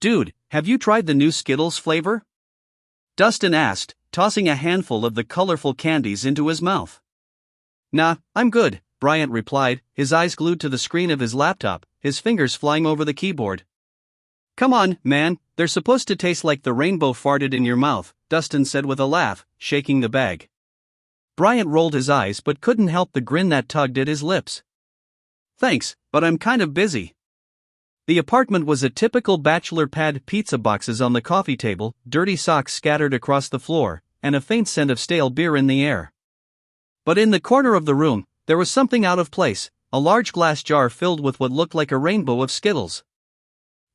Dude, have you tried the new Skittles flavor? Dustin asked, tossing a handful of the colorful candies into his mouth. Nah, I'm good, Bryant replied, his eyes glued to the screen of his laptop, his fingers flying over the keyboard. Come on, man, they're supposed to taste like the rainbow farted in your mouth, Dustin said with a laugh, shaking the bag. Bryant rolled his eyes but couldn't help the grin that tugged at his lips. Thanks, but I'm kind of busy. The apartment was a typical bachelor pad: pizza boxes on the coffee table, dirty socks scattered across the floor, and a faint scent of stale beer in the air. But in the corner of the room, there was something out of place, a large glass jar filled with what looked like a rainbow of Skittles.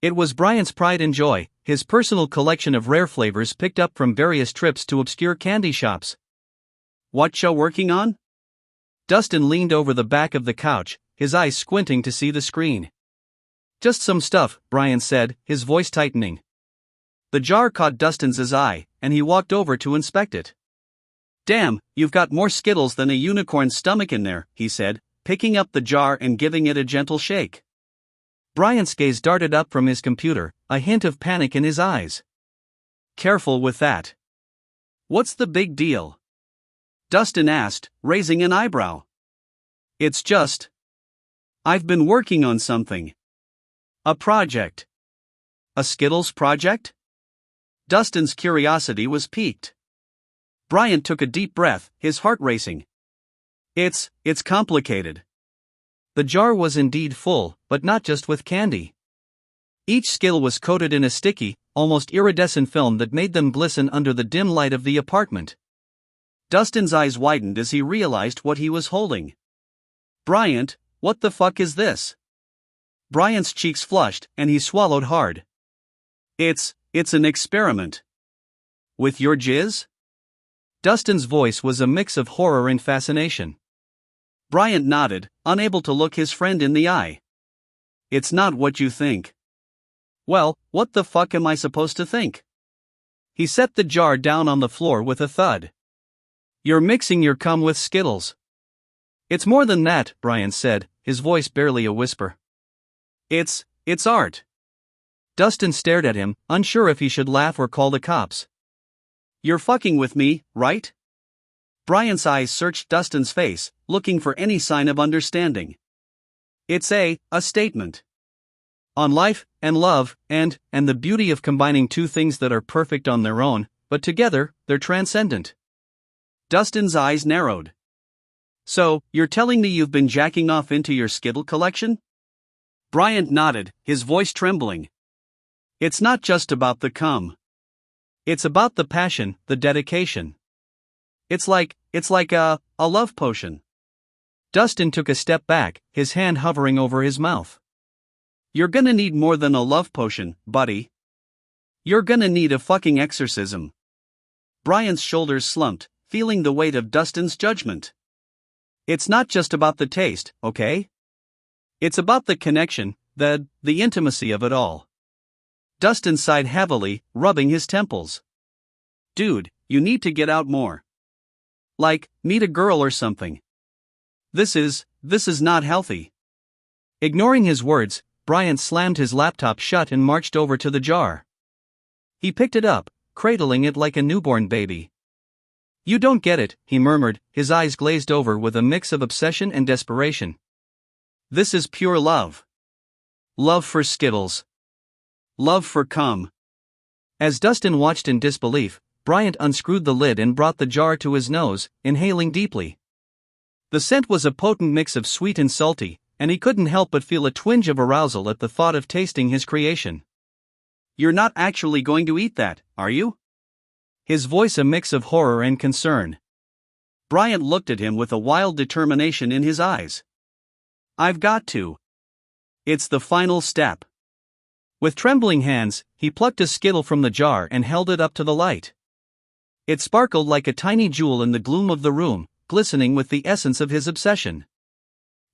It was Bryant's pride and joy, his personal collection of rare flavors picked up from various trips to obscure candy shops. What show working on? Dustin leaned over the back of the couch, his eyes squinting to see the screen. Just some stuff, Bryant said, his voice tightening. The jar caught Dustin's eye, and he walked over to inspect it. Damn, you've got more Skittles than a unicorn's stomach in there, he said, picking up the jar and giving it a gentle shake. Bryant's gaze darted up from his computer, a hint of panic in his eyes. Careful with that. What's the big deal? Dustin asked, raising an eyebrow. It's just... I've been working on something. A project. A Skittles project? Dustin's curiosity was piqued. Bryant took a deep breath, his heart racing. It's complicated. The jar was indeed full, but not just with candy. Each Skittle was coated in a sticky, almost iridescent film that made them glisten under the dim light of the apartment. Dustin's eyes widened as he realized what he was holding. Bryant, what the fuck is this? Bryant's cheeks flushed, and he swallowed hard. It's an experiment. With your jizz? Dustin's voice was a mix of horror and fascination. Bryant nodded, unable to look his friend in the eye. It's not what you think. Well, what the fuck am I supposed to think? He set the jar down on the floor with a thud. You're mixing your cum with Skittles. It's more than that, Bryant said, his voice barely a whisper. It's art. Dustin stared at him, unsure if he should laugh or call the cops. You're fucking with me, right? Bryant's eyes searched Dustin's face, looking for any sign of understanding. It's a statement. On life, and love, and the beauty of combining two things that are perfect on their own, but together, they're transcendent. Dustin's eyes narrowed. So, you're telling me you've been jacking off into your Skittle collection? Bryant nodded, his voice trembling. It's not just about the cum. It's about the passion, the dedication. It's like a love potion. Dustin took a step back, his hand hovering over his mouth. You're gonna need more than a love potion, buddy. You're gonna need a fucking exorcism. Bryant's shoulders slumped, feeling the weight of Dustin's judgment. It's not just about the taste, okay? It's about the connection, the intimacy of it all. Dustin sighed heavily, rubbing his temples. Dude, you need to get out more. Like, meet a girl or something. This is not healthy. Ignoring his words, Bryant slammed his laptop shut and marched over to the jar. He picked it up, cradling it like a newborn baby. You don't get it, he murmured, his eyes glazed over with a mix of obsession and desperation. This is pure love. Love for Skittles. Love for cum. As Dustin watched in disbelief, Bryant unscrewed the lid and brought the jar to his nose, inhaling deeply. The scent was a potent mix of sweet and salty, and he couldn't help but feel a twinge of arousal at the thought of tasting his creation. You're not actually going to eat that, are you? His voice a mix of horror and concern. Bryant looked at him with a wild determination in his eyes. I've got to. It's the final step. With trembling hands, he plucked a Skittle from the jar and held it up to the light. It sparkled like a tiny jewel in the gloom of the room, glistening with the essence of his obsession.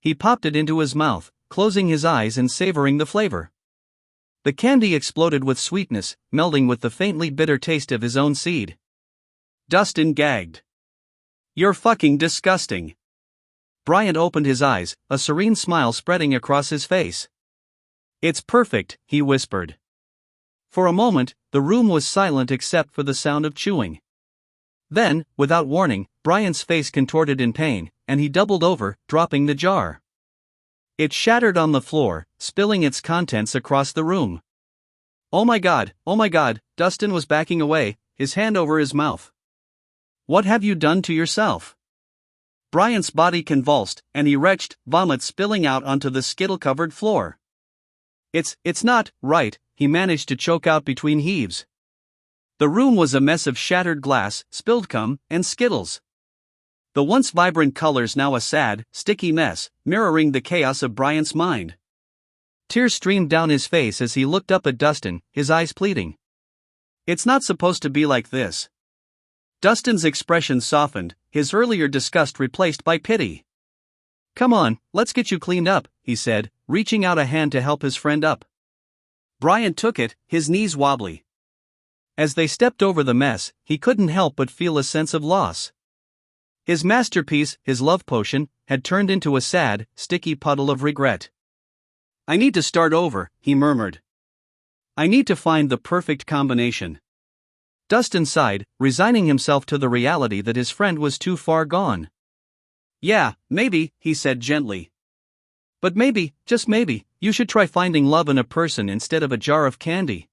He popped it into his mouth, closing his eyes and savoring the flavor. The candy exploded with sweetness, melding with the faintly bitter taste of his own seed. Dustin gagged. You're fucking disgusting. Bryant opened his eyes, a serene smile spreading across his face. It's perfect, he whispered. For a moment, the room was silent except for the sound of chewing. Then, without warning, Bryant's face contorted in pain, and he doubled over, dropping the jar. It shattered on the floor, spilling its contents across the room. Oh my God, Dustin was backing away, his hand over his mouth. What have you done to yourself? Bryant's body convulsed, and he retched, vomit spilling out onto the skittle-covered floor. It's not right, he managed to choke out between heaves. The room was a mess of shattered glass, spilled cum, and skittles. The once vibrant colors now a sad, sticky mess, mirroring the chaos of Bryant's mind. Tears streamed down his face as he looked up at Dustin, his eyes pleading. It's not supposed to be like this. Dustin's expression softened, his earlier disgust replaced by pity. Come on, let's get you cleaned up, he said, reaching out a hand to help his friend up. Bryant took it, his knees wobbly. As they stepped over the mess, he couldn't help but feel a sense of loss. His masterpiece, his love potion, had turned into a sad, sticky puddle of regret. I need to start over, he murmured. I need to find the perfect combination. Dustin sighed, resigning himself to the reality that his friend was too far gone. Yeah, maybe, he said gently. But maybe, just maybe, you should try finding love in a person instead of a jar of candy.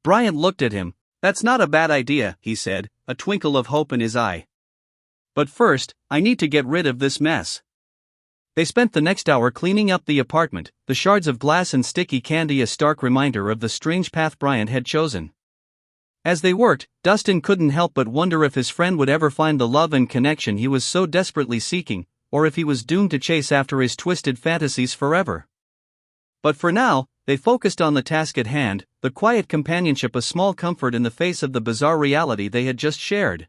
Bryant looked at him. That's not a bad idea, he said, a twinkle of hope in his eye. But first, I need to get rid of this mess. They spent the next hour cleaning up the apartment, the shards of glass and sticky candy a stark reminder of the strange path Bryant had chosen. As they worked, Dustin couldn't help but wonder if his friend would ever find the love and connection he was so desperately seeking, or if he was doomed to chase after his twisted fantasies forever. But for now, they focused on the task at hand, the quiet companionship, a small comfort in the face of the bizarre reality they had just shared.